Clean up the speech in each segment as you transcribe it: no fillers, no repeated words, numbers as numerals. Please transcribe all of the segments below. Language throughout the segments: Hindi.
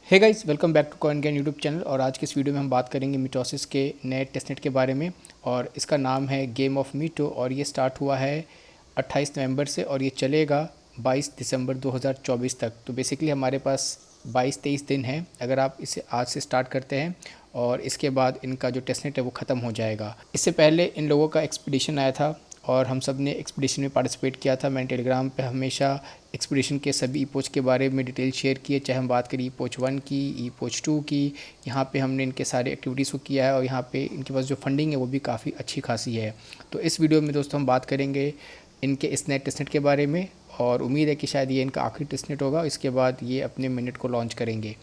Hey guys, welcome back to CoinGain YouTube channel. और आज के इस वीडियो में हम बात करेंगे मिटोसिस के नए टेस्टनेट के बारे में। और इसका नाम है गेम ऑफ मीटो और ये स्टार्ट हुआ है 28 नवंबर से और ये चलेगा 22 दिसंबर 2024 तक। तो बेसिकली हमारे पास 22-23 दिन हैं अगर आप इसे आज से स्टार्ट करते हैं और इसके बाद इनका जो टेस्टनेट है वो ख़त्म हो जाएगा। इससे पहले इन लोगों का एक्सपीडिशन आया था और हम सब ने एक्सपीडिशन में पार्टिसिपेट किया था। मैंने टेलीग्राम पे हमेशा एक्सपीडिशन के सभी ईपोच के बारे में डिटेल शेयर किए, चाहे हम बात करें ईपोच 1 की, ईपोच 2 की। यहाँ पे हमने इनके सारे एक्टिविटीज़ को किया है और यहाँ पे इनके पास जो फंडिंग है वो भी काफ़ी अच्छी खासी है। तो इस वीडियो में दोस्तों हम बात करेंगे इनके इस नए टेस्टनेट के बारे में और उम्मीद है कि शायद ये इनका आखिरी टेस्टनेट होगा। इसके बाद ये अपने मिनट को लॉन्च करेंगे।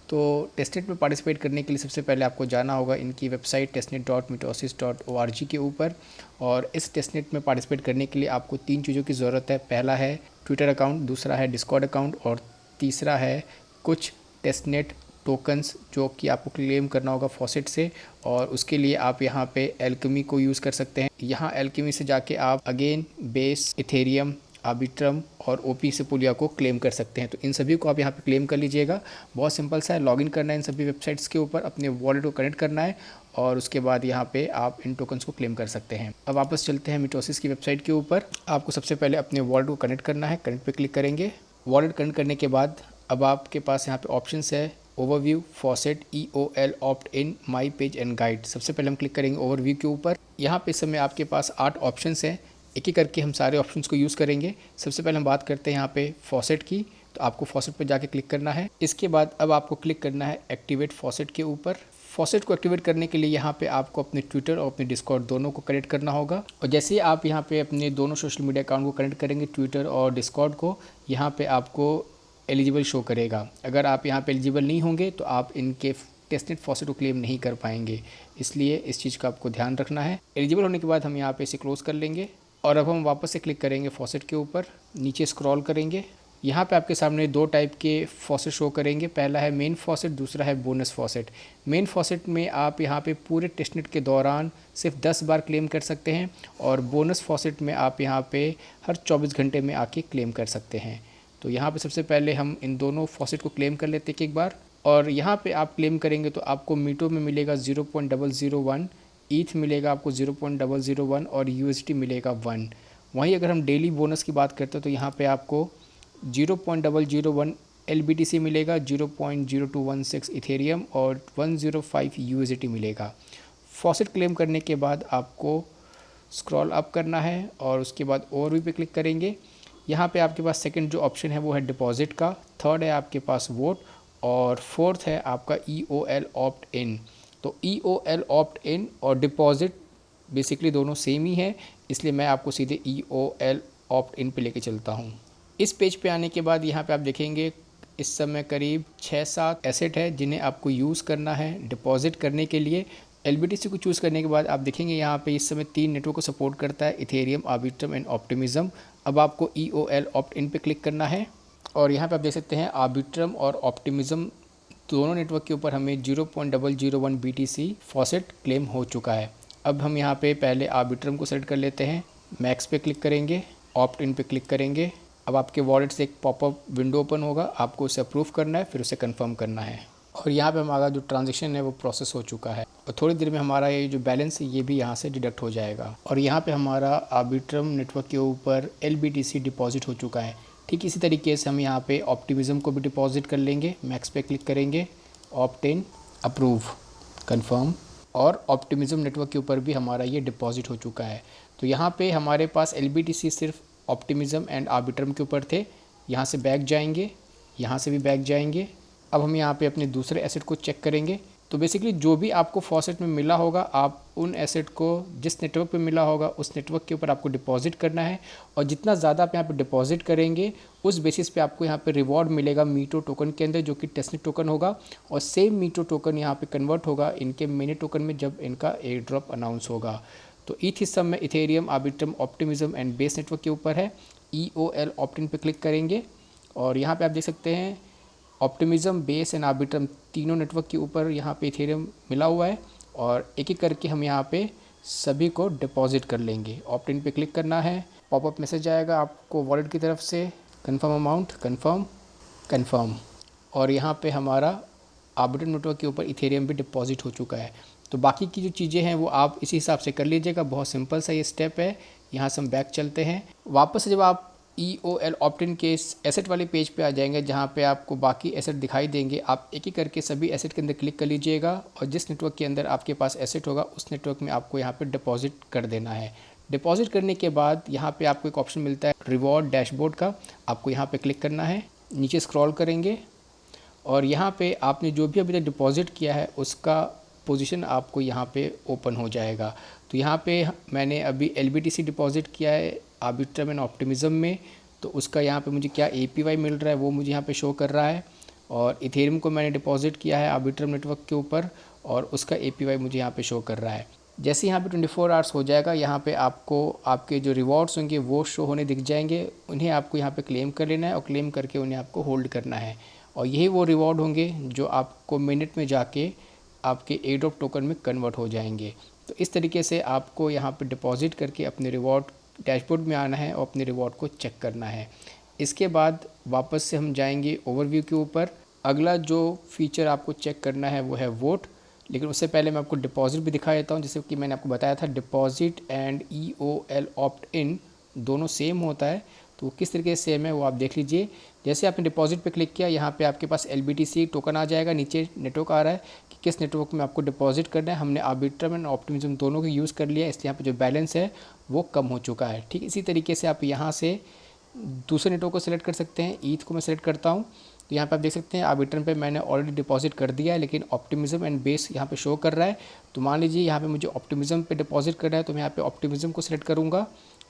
तो टेस्टनेट में पार्टिसिपेट करने के लिए सबसे पहले आपको जाना होगा इनकी वेबसाइट testnet.mitosis.org के ऊपर। और इस टेस्टनेट में पार्टिसिपेट करने के लिए आपको 3 चीज़ों की ज़रूरत है। पहला है ट्विटर अकाउंट, दूसरा है डिस्कॉर्ड अकाउंट और तीसरा है कुछ टेस्टनेट टोकन्स जो कि आपको क्लेम करना होगा फॉसेट से। और उसके लिए आप यहाँ पे एल्केमी को यूज़ कर सकते हैं। यहाँ एल्केमी से जाके आप अगेन बेस, इथेरियम, आर्बिट्रम और ओपी सेपुलिया को क्लेम कर सकते हैं। तो इन सभी को आप यहाँ पे क्लेम कर लीजिएगा। बहुत सिंपल सा है, लॉगिन करना है इन सभी वेबसाइट्स के ऊपर, अपने वॉलेट को कनेक्ट करना है और उसके बाद यहाँ पे आप इन टोकन्स को क्लेम कर सकते हैं। अब वापस चलते हैं मिटोसिस की वेबसाइट के ऊपर। आपको सबसे पहले अपने वॉलेट को कनेक्ट करना है, कनेक्ट पे क्लिक करेंगे। वॉलेट कनेक्ट करने के बाद अब आपके पास यहाँ पे ऑप्शंस है overview, faucet, EOL, opt in, my page and guide. सबसे पहले हम क्लिक करेंगे ओवरव्यू के ऊपर। यहाँ पे इस समय आपके पास 8 ऑप्शंस हैं, एक एक करके हम सारे ऑप्शंस को यूज़ करेंगे। सबसे पहले हम बात करते हैं यहाँ पे फॉसेट की, तो आपको फॉसेट पे जाके क्लिक करना है। इसके बाद अब आपको क्लिक करना है एक्टिवेट फॉसेट के ऊपर। फॉसेट को एक्टिवेट करने के लिए यहाँ पे आपको अपने ट्विटर और अपने डिस्कॉर्ड दोनों को कनेक्ट करना होगा। और जैसे ही आप यहाँ पे अपने दोनों सोशल मीडिया अकाउंट को कनेक्ट करेंगे, ट्विटर और डिस्कॉर्ड को, यहाँ पे आपको एलिजिबल शो करेगा। अगर आप यहाँ पे एलिजिबल नहीं होंगे तो आप इनके टेस्टनेट फॉसेट को क्लेम नहीं कर पाएंगे, इसलिए इस चीज़ का आपको ध्यान रखना है। एलिजिबल होने के बाद हम यहाँ पे इसे क्लोज़ कर लेंगे और अब हम वापस से क्लिक करेंगे फॉसेट के ऊपर, नीचे स्क्रॉल करेंगे। यहाँ पे आपके सामने 2 टाइप के फॉसेट शो करेंगे। पहला है मेन फॉसेट, दूसरा है बोनस फॉसेट। मेन फॉसेट में आप यहाँ पे पूरे टेस्टनेट के दौरान सिर्फ 10 बार क्लेम कर सकते हैं और बोनस फॉसेट में आप यहाँ पे हर 24 घंटे में आके क्लेम कर सकते हैं। तो यहाँ पे सबसे पहले हम इन दोनों फॉसेट को क्लेम कर लेते हैं एक बार। और यहाँ पे आप क्लेम करेंगे तो आपको मीटो में मिलेगा 0.001, ईथ मिलेगा आपको 0.001 और USD मिलेगा 1। वहीं अगर हम डेली बोनस की बात करते हैं तो यहाँ पे आपको 0.001 LBTC मिलेगा, 0.0216 इथेरियम और 105 USD मिलेगा। फॉसेट क्लेम करने के बाद आपको स्क्रॉल अप करना है और उसके बाद ओवरव्यू पे क्लिक करेंगे। यहाँ पे आपके पास सेकंड जो ऑप्शन है वो है डिपॉजिट का, थर्ड है आपके पास वोट और फोर्थ है आपका EOL ऑप्ट इन। तो EOL ऑप्ट इन और डिपॉजिट बेसिकली दोनों सेम ही है, इसलिए मैं आपको सीधे EOL ऑप्ट इन पे लेके चलता हूँ। इस पेज पे आने के बाद यहाँ पे आप देखेंगे इस समय करीब 6-7 एसेट है जिन्हें आपको यूज़ करना है डिपॉजिट करने के लिए। LBTC को चूज़ करने के बाद आप देखेंगे यहाँ पे इस समय 3 नेटवर्क को सपोर्ट करता है, इथेरियम, आर्बिट्रम एंड ऑप्टिमिज्म। अब आपको EOL ऑप्ट इन पे क्लिक करना है और यहाँ पे आप देख सकते हैं आर्बिट्रम और ऑप्टिमिज्म दोनों नेटवर्क के ऊपर हमें 0.001 BTC फॉसेट क्लेम हो चुका है। अब हम यहाँ पे पहले आर्बिट्रम को सेलेक्ट कर लेते हैं, मैक्स पे क्लिक करेंगे, ऑप्ट इन पे क्लिक करेंगे। अब आपके वॉलेट से एक पॉपअप विंडो ओपन होगा, आपको उसे अप्रूव करना है, फिर उसे कंफर्म करना है। और यहाँ पे हमारा जो ट्रांजेक्शन है वो प्रोसेस हो चुका है और थोड़ी देर में हमारा ये जो बैलेंस है ये भी यहाँ से डिडक्ट हो जाएगा। और यहाँ पे हमारा आर्बिट्रम नेटवर्क के ऊपर LBTC डिपॉजिट हो चुका है। ठीक इसी तरीके से हम यहाँ पे ऑप्टिमिज्म को भी डिपॉजिट कर लेंगे, मैक्स पे क्लिक करेंगे, ऑप्ट इन, अप्रूव, कंफर्म। और ऑप्टिमिज्म नेटवर्क के ऊपर भी हमारा ये डिपॉजिट हो चुका है। तो यहाँ पे हमारे पास LBTC सिर्फ ऑप्टिमिज्म एंड आर्बिट्रम के ऊपर थे। यहाँ से बैक जाएंगे, यहाँ से भी बैक जाएंगे। अब हम यहाँ पे अपने दूसरे एसेट को चेक करेंगे। तो बेसिकली जो भी आपको फॉसेट में मिला होगा आप उन एसेट को जिस नेटवर्क पे मिला होगा उस नेटवर्क के ऊपर आपको डिपॉजिट करना है और जितना ज़्यादा आप यहाँ पे डिपॉजिट करेंगे उस बेसिस पे आपको यहाँ पे रिवॉर्ड मिलेगा मीटो टोकन के अंदर, जो कि टेस्टनेट टोकन होगा। और सेम मीटो टोकन यहाँ पे कन्वर्ट होगा इनके मिनी टोकन में जब इनका एयर ड्रॉप अनाउंस होगा। तो ईथ हिस्सा में Ethereum, Arbitrum, optimism and base network के ऊपर है। EOL ऑप्ट इन पे क्लिक करेंगे और यहाँ पे आप देख सकते हैं ऑप्टिमिज्म, बेस एंड आर्बिट्रम तीनों नेटवर्क के ऊपर यहाँ पे इथेरियम मिला हुआ है और एक एक करके हम यहाँ पे सभी को डिपॉजिट कर लेंगे। ऑप्ट इन पे क्लिक करना है, पॉपअप मैसेज आएगा आपको वॉलेट की तरफ से, कंफर्म अमाउंट, कंफर्म, कंफर्म। और यहाँ पे हमारा आर्बिट्रम नेटवर्क के ऊपर इथेरियम भी डिपॉजिट हो चुका है। तो बाकी की जो चीज़ें हैं वो आप इसी हिसाब से कर लीजिएगा, बहुत सिंपल सा ये स्टेप है। यहाँ से हम बैक चलते हैं, वापस से जब आप EOL ऑप्टिन के इस एसेट वाले पेज पे आ जाएंगे जहाँ पे आपको बाकी एसेट दिखाई देंगे, आप एक एक करके सभी एसेट के अंदर क्लिक कर लीजिएगा और जिस नेटवर्क के अंदर आपके पास एसेट होगा उस नेटवर्क में आपको यहाँ पे डिपॉजिट कर देना है। डिपॉजिट करने के बाद यहाँ पे आपको एक ऑप्शन मिलता है रिवॉर्ड डैशबोर्ड का, आपको यहाँ पे क्लिक करना है, नीचे स्क्रॉल करेंगे और यहाँ पे आपने जो भी अभी तक डिपॉजिट किया है उसका पोजीशन आपको यहाँ पे ओपन हो जाएगा। तो यहाँ पे मैंने अभी LBTC डिपॉजिट किया है आर्बिट्रम एंड ऑप्टिमिज्म में, तो उसका यहाँ पे मुझे क्या APY मिल रहा है वो मुझे यहाँ पे शो कर रहा है। और इथेरियम को मैंने डिपॉजिट किया है आर्बिट्रम नेटवर्क के ऊपर और उसका APY मुझे यहाँ पे शो कर रहा है। जैसे यहाँ पे 24 आवर्स हो जाएगा, यहाँ पे आपको आपके जो रिवॉर्ड्स होंगे वो शो होने दिख जाएंगे, उन्हें आपको यहाँ पे क्लेम कर लेना है और क्लेम करके उन्हें आपको होल्ड करना है। और यही वो रिवॉर्ड होंगे जो आपको मिनट में जाके आपके एयरड्रॉप टोकन में कन्वर्ट हो जाएंगे। तो इस तरीके से आपको यहाँ पे डिपॉजिट करके अपने रिवॉर्ड डैशबोर्ड में आना है और अपने रिवॉर्ड को चेक करना है। इसके बाद वापस से हम जाएंगे ओवरव्यू के ऊपर। अगला जो फीचर आपको चेक करना है वो है वोट, लेकिन उससे पहले मैं आपको डिपॉजिट भी दिखा देता हूँ। जैसे कि मैंने आपको बताया था डिपॉजिट एंड EOL ऑप्ट इन दोनों सेम होता है, तो किस तरीके से सेम है वो आप देख लीजिए। जैसे आपने डिपॉजिट पे क्लिक किया, यहाँ पे आपके पास LBTC टोकन आ जाएगा, नीचे नेटवर्क आ रहा है कि किस नेटवर्क में आपको डिपॉजिट करना है। हमने आर्बिट्रम एंड ऑप्टिमिज्म दोनों को यूज़ कर लिया, इसलिए यहाँ पे जो बैलेंस है वो कम हो चुका है। ठीक इसी तरीके से आप यहाँ से दूसरे नेटवर्क को सिलेक्ट कर सकते हैं। ईथ को मैं सिलेक्ट करता हूँ, तो यहाँ पे आप देख सकते हैं आर्बिट्रम पे मैंने ऑलरेडी डिपॉजिट कर दिया है, लेकिन ऑप्टिमिज्म एंड बेस यहाँ पे शो कर रहा है। तो मान लीजिए यहाँ पे मुझे ऑप्टिमिज्म पे डिपॉजिट करना है, तो मैं यहाँ पे ऑप्टिमिज्म को सिलेक्ट करूँगा,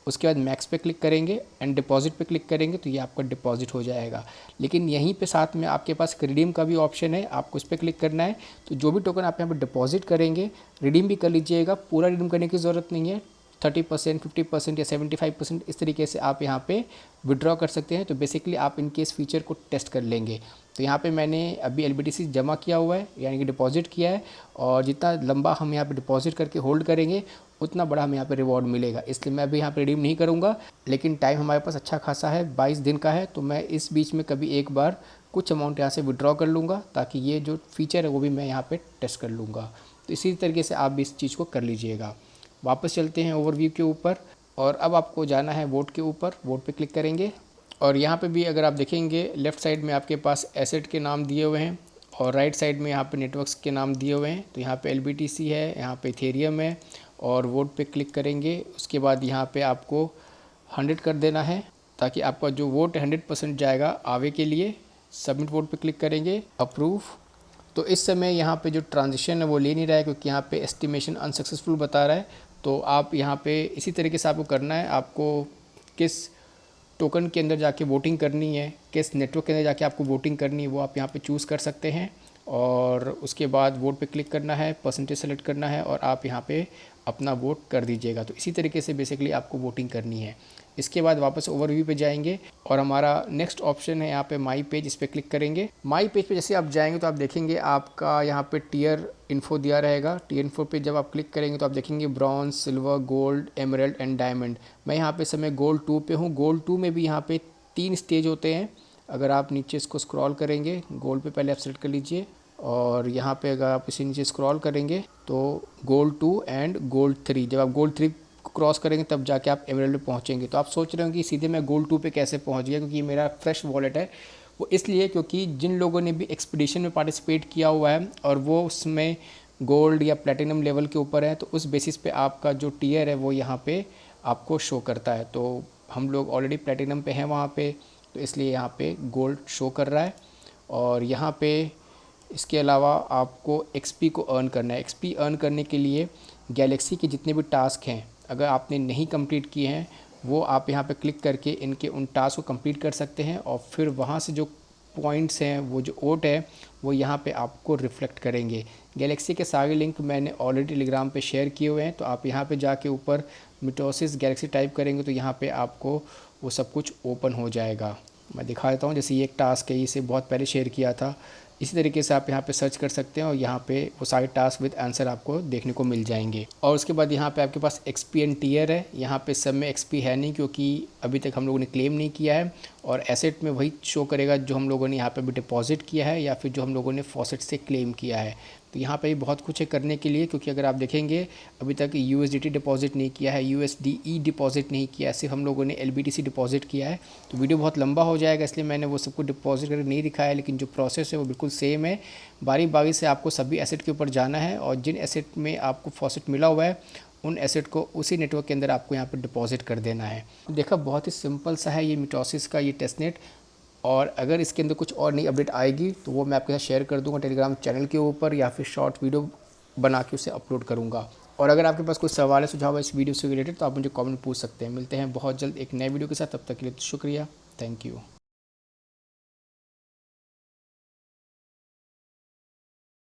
उसके बाद मैक्स पे क्लिक करेंगे एंड डिपॉजिट पे क्लिक करेंगे तो ये आपका डिपॉजिट हो जाएगा। लेकिन यहीं पे साथ में आपके पास रिडीम का भी ऑप्शन है, आपको उस पर क्लिक करना है। तो जो भी टोकन आप यहाँ पे डिपॉजिट करेंगे रिडीम भी कर लीजिएगा, पूरा रिडीम करने की ज़रूरत नहीं है, 30%, 50% या 75% इस तरीके से आप यहाँ पे विड्रॉ कर सकते हैं। तो बेसिकली आप इनके इस फीचर को टेस्ट कर लेंगे। तो यहाँ पे मैंने अभी LBTC जमा किया हुआ है, यानी कि डिपॉजिट किया है, और जितना लंबा हम यहाँ पे डिपॉजिट करके होल्ड करेंगे उतना बड़ा हमें यहाँ पे रिवॉर्ड मिलेगा। इसलिए मैं अभी यहाँ पे रिडीम नहीं करूँगा, लेकिन टाइम हमारे पास अच्छा खासा है, 22 दिन का है, तो मैं इस बीच में कभी एक बार कुछ अमाउंट यहाँ से विड्रॉ कर लूँगा ताकि ये जो फीचर है वो भी मैं यहाँ पर टेस्ट कर लूँगा। तो इसी तरीके से आप भी इस चीज़ को कर लीजिएगा। वापस चलते हैं ओवरव्यू के ऊपर और अब आपको जाना है वोट के ऊपर, वोट पे क्लिक करेंगे और यहाँ पे भी अगर आप देखेंगे लेफ़्ट साइड में आपके पास एसेट के नाम दिए हुए हैं और राइट साइड में यहाँ पे नेटवर्क्स के नाम दिए हुए हैं। तो यहाँ पे LBTC है, यहाँ पे इथेरियम है और वोट पे क्लिक करेंगे। उसके बाद यहाँ पे आपको 100 कर देना है ताकि आपका जो वोट 100% जाएगा आवे के लिए। सबमिट वोट पे क्लिक करेंगे, अप्रूव। तो इस समय यहाँ पे जो ट्रांजिशन है वो ले नहीं रहा है क्योंकि यहाँ पे एस्टिमेशन अनसक्सेसफुल बता रहा है। तो आप यहाँ पे इसी तरीके से आपको करना है, आपको किस टोकन के अंदर जाके वोटिंग करनी है, किस नेटवर्क के अंदर जाके आपको वोटिंग करनी है वो आप यहाँ पे चूज़ कर सकते हैं। और उसके बाद वोट पे क्लिक करना है, परसेंटेज सेलेक्ट करना है और आप यहाँ पे अपना वोट कर दीजिएगा। तो इसी तरीके से बेसिकली आपको वोटिंग करनी है। इसके बाद वापस ओवरव्यू पे जाएंगे और हमारा नेक्स्ट ऑप्शन है यहाँ पे माई पेज, इस पर क्लिक करेंगे। माई पेज पे जैसे आप जाएंगे तो आप देखेंगे आपका यहाँ पे टियर इन्फो दिया रहेगा। टियर इन्फो पे जब आप क्लिक करेंगे तो आप देखेंगे bronze, silver, gold, emerald and diamond. मैं यहाँ पे समय गोल्ड 2 पे हूँ। गोल्ड 2 में भी यहाँ पे 3 स्टेज होते हैं। अगर आप नीचे इसको स्क्रॉल करेंगे, गोल्ड पे पहले आप सेलेक्ट कर लीजिए और यहाँ पे अगर आप इसे नीचे स्क्रॉल करेंगे तो गोल्ड 2 एंड गोल्ड 3, जब आप गोल्ड 3 क्रॉस करेंगे तब जाके आप एमरल्ड में पहुँचेंगे। तो आप सोच रहे हो कि सीधे मैं गोल्ड 2 पे कैसे पहुँच गया, क्योंकि मेरा फ्रेश वॉलेट है। वो इसलिए क्योंकि जिन लोगों ने भी एक्सपीडिशन में पार्टिसिपेट किया हुआ है और वो उसमें गोल्ड या प्लेटिनम लेवल के ऊपर है, तो उस बेसिस पे आपका जो टियर है वो यहाँ पे आपको शो करता है। तो हम लोग ऑलरेडी प्लेटिनम पे हैं वहाँ पे, तो इसलिए यहाँ पे गोल्ड शो कर रहा है। और यहाँ पे इसके अलावा आपको XP को अर्न करना है। XP अर्न करने के लिए गैलेक्सी के जितने भी टास्क हैं अगर आपने नहीं कंप्लीट किए हैं वो आप यहाँ पे क्लिक करके इनके उन टास्क को कंप्लीट कर सकते हैं और फिर वहाँ से जो पॉइंट्स हैं, वो जो ओट है वो यहाँ पे आपको रिफ्लेक्ट करेंगे। गैलेक्सी के सारे लिंक मैंने ऑलरेडी टेलीग्राम पे शेयर किए हुए हैं, तो आप यहाँ पे जाके ऊपर मिटोसिस गैलेक्सी टाइप करेंगे तो यहाँ पे आपको वो सब कुछ ओपन हो जाएगा। मैं दिखा देता हूँ। जैसे ये एक टास्क है, इसे बहुत पहले शेयर किया था, इसी तरीके से आप यहाँ पे सर्च कर सकते हैं और यहाँ पे वो सारे टास्क विद आंसर आपको देखने को मिल जाएंगे। और उसके बाद यहाँ पे आपके पास एक्सपी एंड टीयर है। यहाँ पे सब में एक्सपी है नहीं क्योंकि अभी तक हम लोगों ने क्लेम नहीं किया है, और एसेट में वही शो करेगा जो हम लोगों ने यहाँ पे भी डिपॉजिट किया है या फिर जो हम लोगों ने फॉसेट से क्लेम किया है। तो यहाँ पे बहुत कुछ है करने के लिए, क्योंकि अगर आप देखेंगे अभी तक USDT डिपॉजिट नहीं किया है, USDE डिपॉजिट नहीं किया है, सिर्फ हम लोगों ने LBTC डिपॉजिट किया है। तो वीडियो बहुत लंबा हो जाएगा, इसलिए मैंने वो सबको डिपॉजिट करके नहीं दिखाया है, लेकिन जो प्रोसेस है वो बिल्कुल सेम है। बारी बारी से आपको सभी एसेट के ऊपर जाना है और जिन एसेट में आपको फॉसेट मिला हुआ है उन एसेट को उसी नेटवर्क के अंदर आपको यहाँ पर डिपॉजिट कर देना है। देखा, बहुत ही सिंपल सा है ये मिटोसिस का ये टेस्टनेट। और अगर इसके अंदर कुछ और नई अपडेट आएगी तो वो मैं आपके साथ शेयर कर दूंगा टेलीग्राम चैनल के ऊपर, या फिर शॉर्ट वीडियो बना के उसे अपलोड करूंगा। और अगर आपके पास कोई सवाल है, सुझाव है इस वीडियो से रिलेटेड, तो आप मुझे कमेंट पूछ सकते हैं। मिलते हैं बहुत जल्द एक नए वीडियो के साथ, तब तक के लिए शुक्रिया, थैंक यू।